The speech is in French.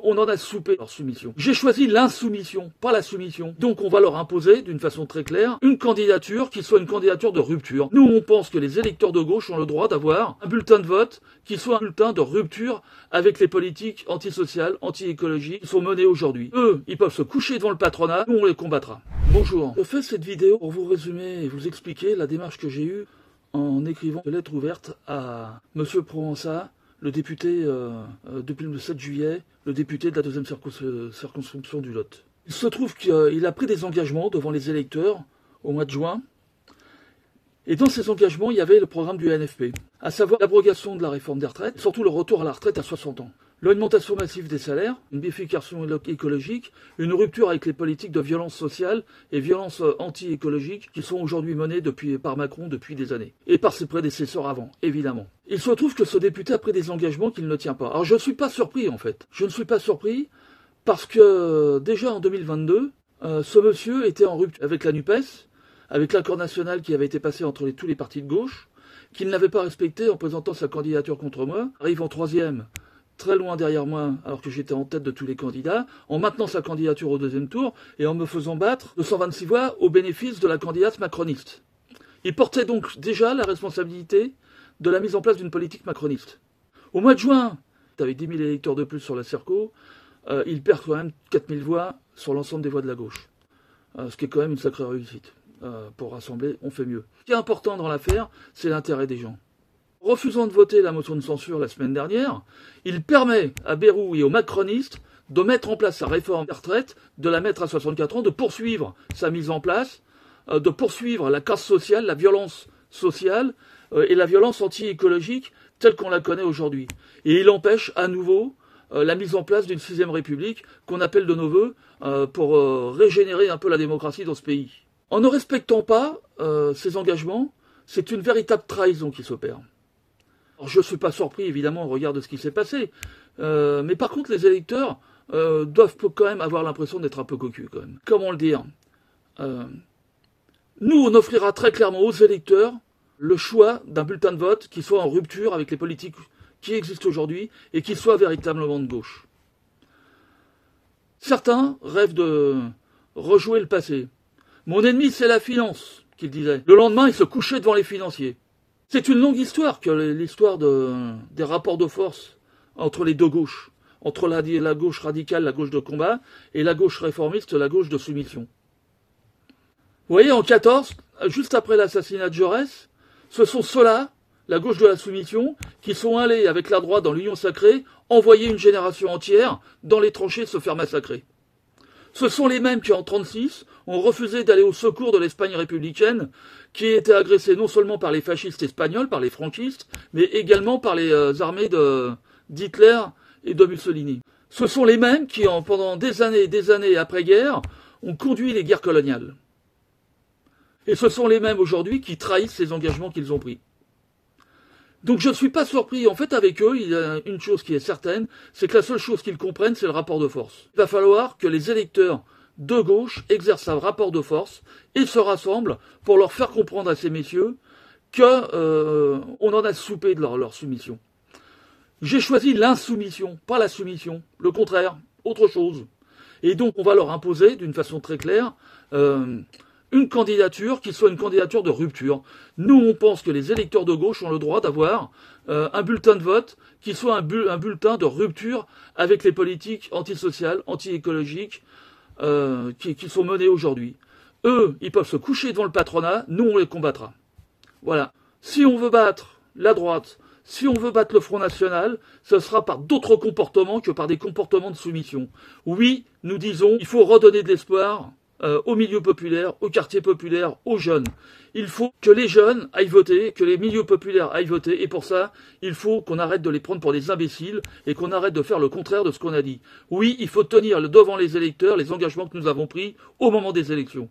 on en a soupé leur soumission. J'ai choisi l'insoumission, pas la soumission. Donc on va leur imposer, d'une façon très claire, une candidature qui soit une candidature de rupture. Nous, on pense que les électeurs de gauche ont le droit d'avoir un bulletin de vote qui soit un bulletin de rupture avec les politiques antisociales, anti-écologiques qui sont menées aujourd'hui. Eux, ils peuvent se coucher devant le patronat, nous on les combattra. Bonjour, je fais cette vidéo pour vous résumer et vous expliquer la démarche que j'ai eue en écrivant une lettre ouverte à Monsieur Provençat, le député, depuis le 7 juillet, le député de la deuxième circonscription du Lot. Il se trouve qu'il a pris des engagements devant les électeurs au mois de juin. Et dans ces engagements, il y avait le programme du NFP, à savoir l'abrogation de la réforme des retraites, et surtout le retour à la retraite à 60 ans. L'augmentation massive des salaires, une bifurcation écologique, une rupture avec les politiques de violence sociale et violence anti-écologique qui sont aujourd'hui menées par Macron depuis des années. Et par ses prédécesseurs avant, évidemment. Il se trouve que ce député a pris des engagements qu'il ne tient pas. Alors je ne suis pas surpris en fait. Je ne suis pas surpris parce que déjà en 2022, ce monsieur était en rupture avec la NUPES, avec l'accord national qui avait été passé entre tous les partis de gauche, qu'il n'avait pas respecté en présentant sa candidature contre moi, arrive en troisième, très loin derrière moi, alors que j'étais en tête de tous les candidats, en maintenant sa candidature au deuxième tour, et en me faisant battre de 126 voix au bénéfice de la candidate macroniste. Il portait donc déjà la responsabilité de la mise en place d'une politique macroniste. Au mois de juin, avec 10 000 électeurs de plus sur la Circo, il perd quand même 4 000 voix sur l'ensemble des voix de la gauche, ce qui est quand même une sacrée réussite. Pour rassembler, on fait mieux. Ce qui est important dans l'affaire, c'est l'intérêt des gens. Refusant de voter la motion de censure la semaine dernière, il permet à Bayrou et aux macronistes de mettre en place sa réforme des retraites, de la mettre à 64 ans, de poursuivre sa mise en place, de poursuivre la casse sociale, la violence sociale et la violence anti-écologique telle qu'on la connaît aujourd'hui. Et il empêche à nouveau la mise en place d'une 6e République qu'on appelle de nos voeux pour régénérer un peu la démocratie dans ce pays. En ne respectant pas ces engagements, c'est une véritable trahison qui s'opère. Alors, je ne suis pas surpris, évidemment, au regard de ce qui s'est passé. Mais par contre, les électeurs doivent quand même avoir l'impression d'être un peu cocus, quand même. Comment le dire Nous, on offrira très clairement aux électeurs le choix d'un bulletin de vote qui soit en rupture avec les politiques qui existent aujourd'hui et qui soit véritablement de gauche. Certains rêvent de rejouer le passé. Mon ennemi, c'est la finance, qu'il disait. Le lendemain, il se couchait devant les financiers. C'est une longue histoire que l'histoire des rapports de force entre les deux gauches, entre la gauche radicale, la gauche de combat, et la gauche réformiste, la gauche de soumission. Vous voyez, en 14, juste après l'assassinat de Jaurès, ce sont ceux-là, la gauche de la soumission, qui sont allés avec la droite dans l'Union sacrée, envoyer une génération entière dans les tranchées se faire massacrer. Ce sont les mêmes qui, en 1936, ont refusé d'aller au secours de l'Espagne républicaine, qui était agressée non seulement par les fascistes espagnols, par les franquistes, mais également par les armées d'Hitler et de Mussolini. Ce sont les mêmes qui, pendant des années après-guerre, ont conduit les guerres coloniales. Et ce sont les mêmes aujourd'hui qui trahissent les engagements qu'ils ont pris. Donc je ne suis pas surpris. En fait, avec eux, il y a une chose qui est certaine, c'est que la seule chose qu'ils comprennent, c'est le rapport de force. Il va falloir que les électeurs de gauche exercent un rapport de force et se rassemblent pour leur faire comprendre à ces messieurs qu'on en a soupé de leur soumission. J'ai choisi l'insoumission, pas la soumission. Le contraire, autre chose. Et donc on va leur imposer, d'une façon très claire, une candidature qui soit une candidature de rupture. Nous, on pense que les électeurs de gauche ont le droit d'avoir un bulletin de vote qui soit un bulletin de rupture avec les politiques antisociales, anti-écologiques qui sont menées aujourd'hui. Eux, ils peuvent se coucher devant le patronat, nous, on les combattra. Voilà. Si on veut battre la droite, si on veut battre le Front National, ce sera par d'autres comportements que par des comportements de soumission. Oui, nous disons, il faut redonner de l'espoir aux milieux populaires, aux quartiers populaires, aux jeunes. Il faut que les jeunes aillent voter, que les milieux populaires aillent voter, et pour ça, il faut qu'on arrête de les prendre pour des imbéciles et qu'on arrête de faire le contraire de ce qu'on a dit. Oui, il faut tenir devant les électeurs les engagements que nous avons pris au moment des élections.